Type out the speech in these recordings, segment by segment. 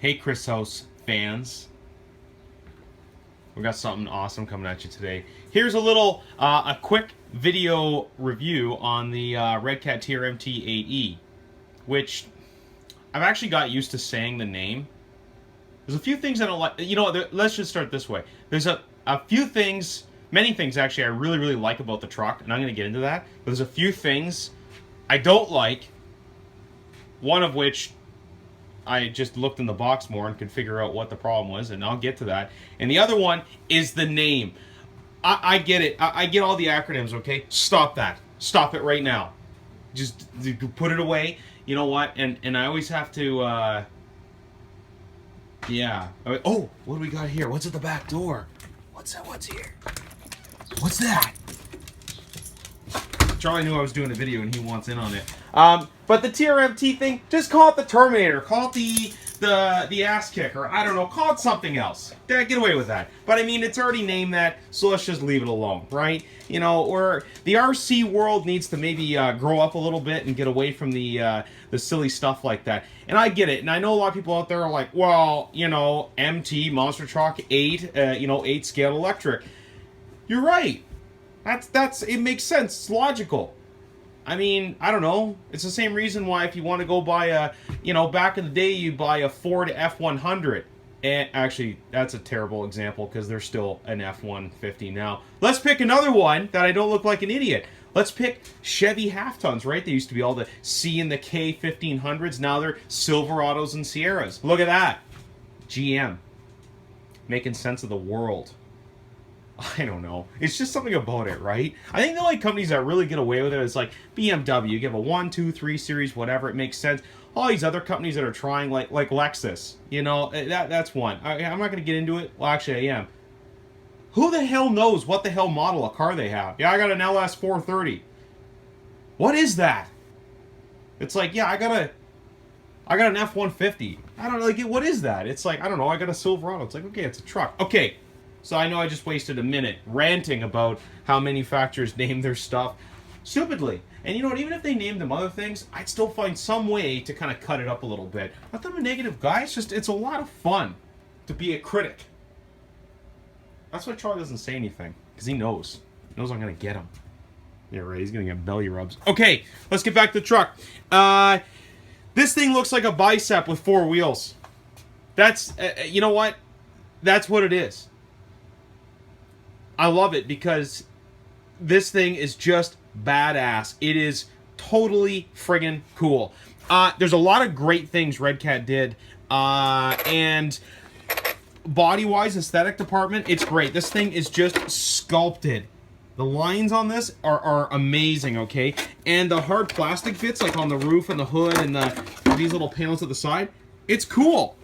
Hey, Chris House fans. We got something awesome coming at you today. Here's a quick video review on the Redcat TRMT8E, which I've actually got used to saying the name. There's a few things I don't like. You know what? Let's just start this way. There's a few things, many things actually, I really like about the truck, and I'm going to get into that. But there's a few things I don't like. One of which I just looked in the box more and could figure out what the problem was, and I'll get to that. And the other one is the name. I get it. I get all the acronyms, okay? Stop that. Stop it right now. Just put it away. You know what? And I always have to, yeah. Oh, what do we got here? What's at the back door? What's that? What's here? What's that? Charlie knew I was doing a video and he wants in on it. But the TRMT thing, just call it the Terminator. Call it the ass kicker. I don't know. Call it something else. Get away with that. But I mean, it's already named that, so let's just leave it alone, right? You know, or the RC world needs to maybe grow up a little bit and get away from the silly stuff like that. And I get it. And I know a lot of people out there are like, well, you know, MT, Monster Truck 8, 8 scale electric. You're right. That's it makes sense. It's logical. I mean, I don't know. It's the same reason why if you want to go buy a, back in the day you buy a Ford F100. And actually, that's a terrible example because there's still an F-150 now. Let's pick another one that I don't look like an idiot. Let's pick Chevy half-tons, right? They used to be all the C and the K 1500s. Now they're Silverados and Sierras. Look at that. GM. Making sense of the world. I don't know. It's just something about it, right? I think the only companies that really get away with it is like BMW. You give a 1, 2, 3 series, whatever, it makes sense. All these other companies that are trying, like Lexus, that's one. I'm not going to get into it. Well, actually, I am. Who the hell knows what the hell model of car they have? Yeah, I got an LS 430. What is that? It's like, yeah, I got an F-150. I don't know, like, what is that? It's like, I don't know, I got a Silverado. It's like, okay, it's a truck. Okay. So I know I just wasted a minute ranting about how manufacturers name their stuff stupidly. And you know what, even if they named them other things, I'd still find some way to kind of cut it up a little bit. Not that I'm a negative guy, it's a lot of fun to be a critic. That's why Charlie doesn't say anything, because he knows. He knows I'm going to get him. Yeah, right, he's going to get belly rubs. Okay, let's get back to the truck. This thing looks like a bicep with 4 wheels. That's, you know what? That's what it is. I love it because this thing is just badass. It is totally friggin' cool. There's a lot of great things Redcat did. And body-wise, aesthetic department, it's great. This thing is just sculpted. The lines on this are amazing, okay? And the hard plastic bits, like on the roof and the hood and these little panels at the side, it's cool.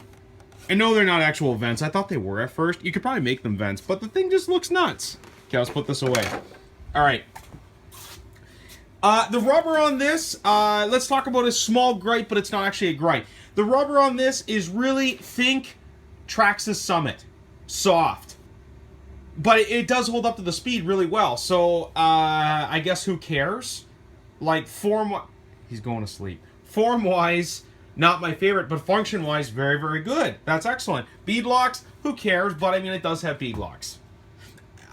And no, they're not actual vents. I thought they were at first. You could probably make them vents, but the thing just looks nuts. Okay, let's put this away. All right. The rubber on this, let's talk about a small gripe, but it's not actually a gripe. The rubber on this is really, think Traxxas Summit. Soft. But it does hold up to the speed really well. So, I guess who cares? Like, he's going to sleep. Form-wise, not my favorite, but function-wise, very, very good. That's excellent. Bead locks, who cares? But, I mean, it does have bead locks.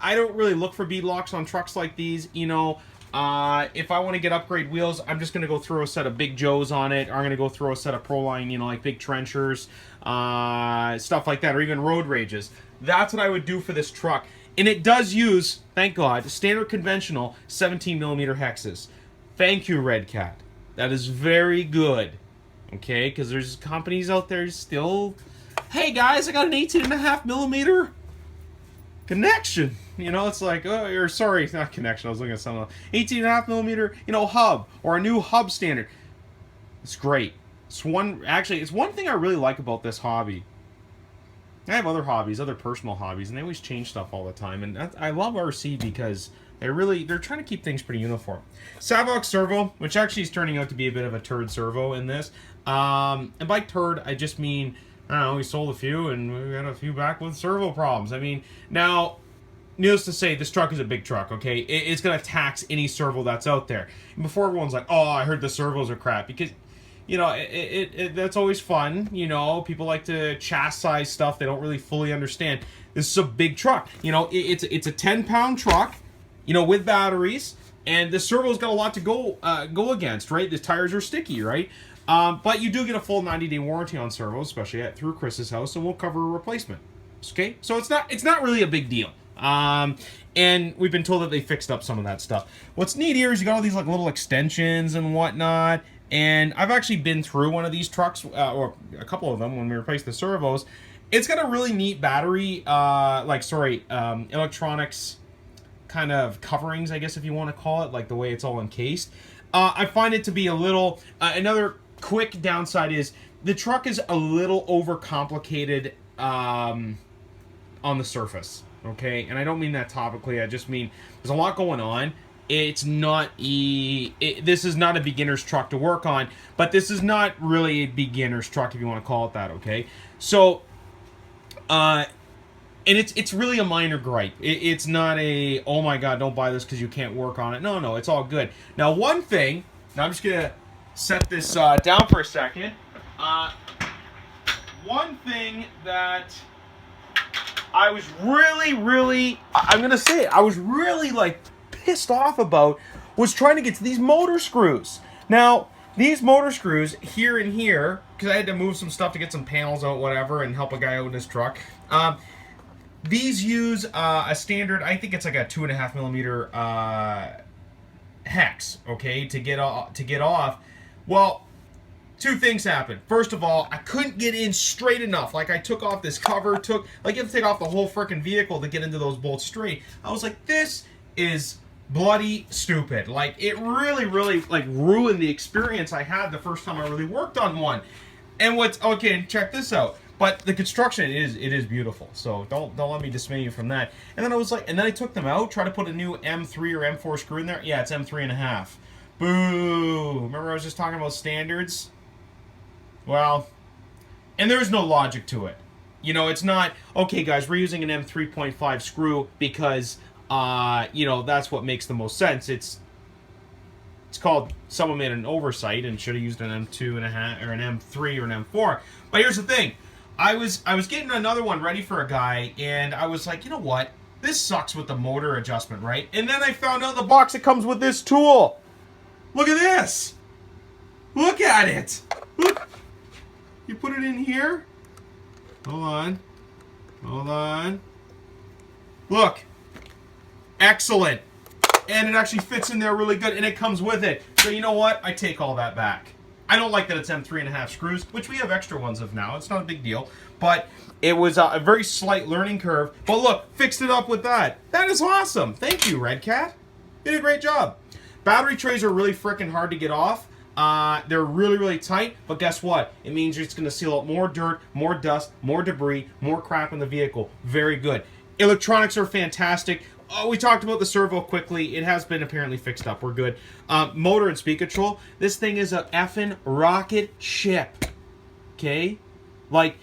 I don't really look for bead locks on trucks like these. If I want to get upgrade wheels, I'm just going to go throw a set of Big Joes on it. Or I'm going to go throw a set of Proline, like big trenchers, stuff like that, or even road rages. That's what I would do for this truck. And it does use, thank God, standard conventional 17mm hexes. Thank you, Redcat. That is very good. Okay, because there's companies out there still, hey guys, I got an 18.5mm connection. It's like, or sorry, not connection. I was looking at something else. 18.5mm, hub or a new hub standard. It's great. It's one thing I really like about this hobby. I have other hobbies, other personal hobbies, and they always change stuff all the time. And I love RC because they're trying to keep things pretty uniform. Savox Servo, which actually is turning out to be a bit of a turd servo in this. And by turd, I just mean, I don't know, we sold a few and we got a few back with servo problems. I mean, now, needless to say, this truck is a big truck, okay? It's going to tax any servo that's out there. And before everyone's like, oh, I heard the servos are crap. Because you know, that's always fun. You know, people like to chastise stuff they don't really fully understand. This is a big truck. You know, it's a 10-pound truck, you know, with batteries, and the servo's got a lot to go against, right? The tires are sticky, right? But you do get a full 90-day warranty on servos, especially through Chris's house, and we'll cover a replacement. Okay, so it's not really a big deal. And we've been told that they fixed up some of that stuff. What's neat here is you got all these like little extensions and whatnot. And I've actually been through one of these trucks, or a couple of them when we replaced the servos. It's got a really neat battery, electronics kind of coverings, I guess if you want to call it, like the way it's all encased. I find it to be a little, another quick downside is the truck is a little overcomplicated on the surface, okay? And I don't mean that topically, I just mean there's a lot going on. It's not this is not a beginner's truck to work on, but this is not really a beginner's truck if you want to call it that, okay? So, and it's really a minor gripe. It's not a, oh my god, don't buy this because you can't work on it. No, it's all good. Now, one thing, now I'm just going to set this down for a second. One thing that I was really, I'm going to say it, I was really, like, pissed off about was trying to get to these motor screws. Now, these motor screws here and here, because I had to move some stuff to get some panels out, whatever, and help a guy out in his truck. These use a standard, I think it's like a 2.5 millimeter hex, okay, to get off. Well, two things happened. First of all, I couldn't get in straight enough. Like, I took off this cover, you have to take off the whole freaking vehicle to get into those bolts straight. I was like, this is bloody stupid. Like, it really, like, ruined the experience I had the first time I really worked on one. And okay, check this out. But the construction, it is beautiful. So don't let me dismay you from that. And then I was like, and then I took them out, tried to put a new M3 or M4 screw in there. Yeah, it's M3.5. Boo! Remember I was just talking about standards? Well, and there's no logic to it. You know, it's not, okay guys, we're using an M3.5 screw because, you know, that's what makes the most sense. It's called, someone made an oversight and should have used an M2.5 or an M3 or an M4. But here's the thing. I was getting another one ready for a guy, and I was like, you know what? This sucks with the motor adjustment, right? And then I found out in the box it comes with this tool. Look at this. Look at it. Look. You put it in here. Hold on. Look. Excellent. And it actually fits in there really good, and it comes with it. So you know what? I take all that back. I don't like that it's M3.5 screws, which we have extra ones of now. It's not a big deal. But it was a very slight learning curve. But look, fixed it up with that. That is awesome. Thank you, Redcat. You did a great job. Battery trays are really freaking hard to get off. They're really tight, but guess what? It means it's going to seal out more dirt, more dust, more debris, more crap in the vehicle. Very good. Electronics are fantastic. Oh, we talked about the servo quickly. It has been apparently fixed up. We're good. Motor and speed control. This thing is a effing rocket ship. Okay? Like,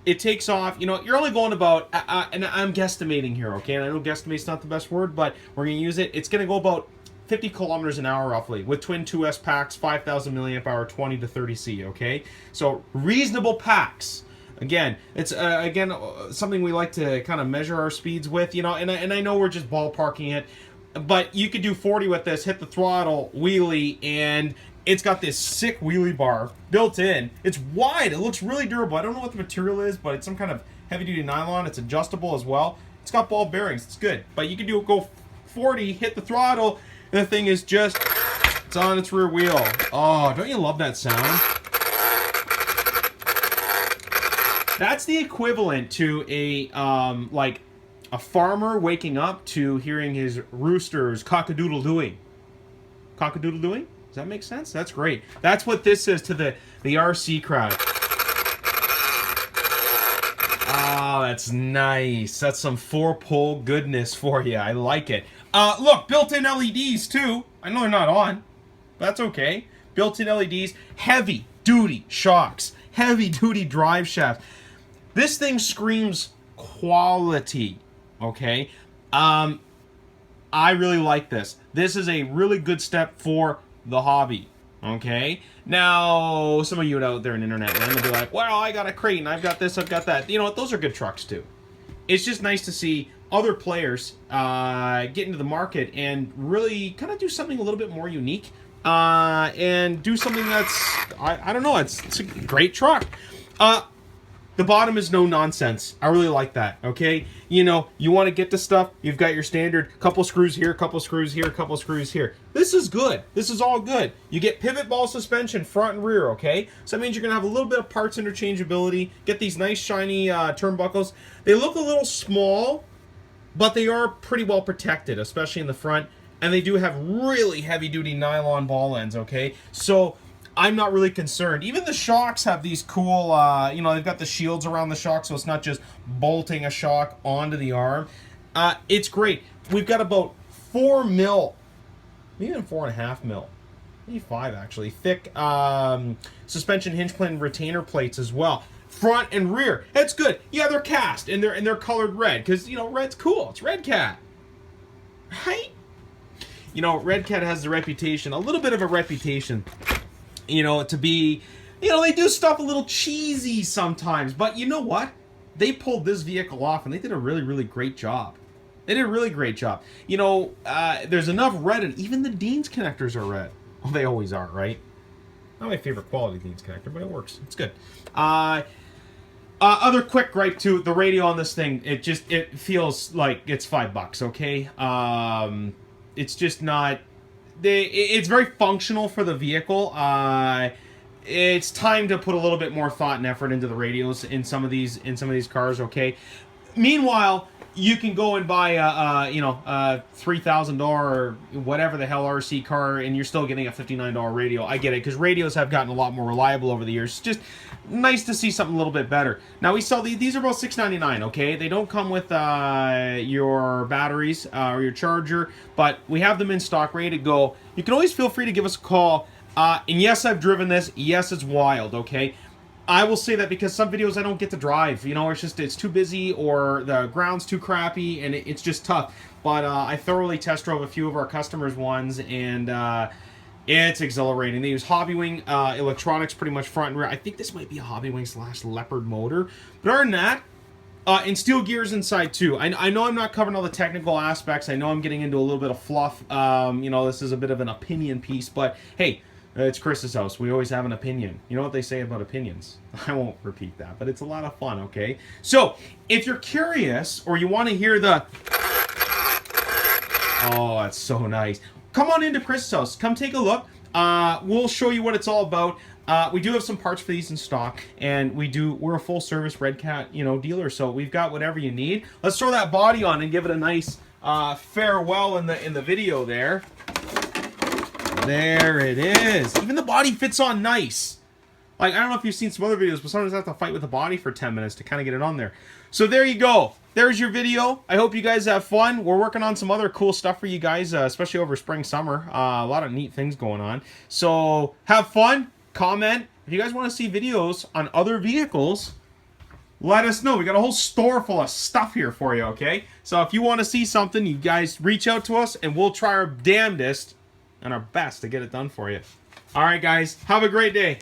it takes off. You know, you're only going about, and I'm guesstimating here, okay? And I know guesstimate's not the best word, but we're going to use it. It's going to go about 50 kilometers an hour roughly with twin 2S packs, 5,000 milliamp hour, 20 to 30 C, okay? So, reasonable packs. Again, it's something we like to kind of measure our speeds with, you know, and I know we're just ballparking it, but you could do 40 with this, hit the throttle, wheelie, and it's got this sick wheelie bar built in. It's wide. It looks really durable. I don't know what the material is, but it's some kind of heavy-duty nylon. It's adjustable as well. It's got ball bearings. It's good. But you can go 40, hit the throttle, and the thing is just, it's on its rear wheel. Oh, don't you love that sound? That's the equivalent to a farmer waking up to hearing his roosters cock-a-doodle-dooing. Cock-a-doodle-dooing? Does that make sense? That's great. That's what this is to the RC crowd. Oh, that's nice. That's some four-pole goodness for you. I like it. Look, built-in LEDs, too. I know they're not on. But that's okay. Built-in LEDs. Heavy-duty shocks. Heavy-duty drive shafts. This thing screams quality, okay? I really like this. This is a really good step for the hobby, Okay? Now, some of you out there in internet land will be like, well, I got a crate and I've got this, I've got that. You know what? Those are good trucks too. It's just nice to see other players get into the market and really kind of do something a little bit more unique and do something that's, I don't know, it's a great truck. The bottom is no nonsense. I really like that, okay? You know, you want to get to stuff, you've got your standard couple screws here, couple screws here, couple screws here. This is good. This is all good. You get pivot ball suspension front and rear, okay? So that means you're going to have a little bit of parts interchangeability, get these nice shiny turnbuckles. They look a little small, but they are pretty well protected, especially in the front. And they do have really heavy-duty nylon ball ends, okay? So I'm not really concerned. Even the shocks have these cool, you know, they've got the shields around the shock, so it's not just bolting a shock onto the arm. It's great. We've got about 4 mil, even 4.5 mil, maybe 5 actually, thick suspension hinge plate retainer plates as well. Front and rear. It's good. Yeah, they're cast and they're colored red because, you know, red's cool. It's Redcat. Right? You know, Redcat has the reputation, a little bit of a reputation, you know, to be, you know, they do stuff a little cheesy sometimes, but you know what? They pulled this vehicle off and they did a really, really great job. They did a really great job. You know, there's enough red, and even the Dean's connectors are red. Well, they always are, right? Not my favorite quality Dean's connector, but it works. It's good. Other quick gripe too, the radio on this thing, it feels like it's $5, okay? It's just not, it's very functional for the vehicle. It's time to put a little bit more thought and effort into the radios in some of these cars, okay? Meanwhile, you can go and buy a $3,000 or whatever the hell RC car, and you're still getting a $59 radio. I get it, because radios have gotten a lot more reliable over the years. It's just nice to see something a little bit better. Now, we sell these are about $6.99, okay? They don't come with your batteries or your charger, but we have them in stock, ready to go. You can always feel free to give us a call. And yes, I've driven this. Yes, it's wild, okay? I will say that because some videos I don't get to drive, you know, it's too busy or the ground's too crappy and it's just tough. But I thoroughly test drove a few of our customers' ones, and it's exhilarating. They use Hobbywing electronics pretty much front and rear. I think this might be a Hobbywing / Leopard motor. But other than that, and steel gears inside too. I know I'm not covering all the technical aspects. I know I'm getting into a little bit of fluff. You know, this is a bit of an opinion piece, but hey, it's Chris's house. We always have an opinion. You know what they say about opinions? I won't repeat that, but it's a lot of fun, okay? So, if you're curious or you want to hear the... Oh, that's so nice. Come on into Chris's house. Come take a look. We'll show you what it's all about. We do have some parts for these in stock, and we're a full-service Redcat, you know, dealer, so we've got whatever you need. Let's throw that body on and give it a nice farewell in the video there. There it is. Even the body fits on nice. Like, I don't know if you've seen some other videos, but sometimes I have to fight with the body for 10 minutes to kind of get it on there. So there you go. There's your video. I hope you guys have fun. We're working on some other cool stuff for you guys, especially over spring, summer. A lot of neat things going on. So have fun. Comment. If you guys want to see videos on other vehicles, let us know. We got a whole store full of stuff here for you, okay? So if you want to see something, you guys reach out to us, and we'll try our damnedest and our best to get it done for you. All right, guys. Have a great day.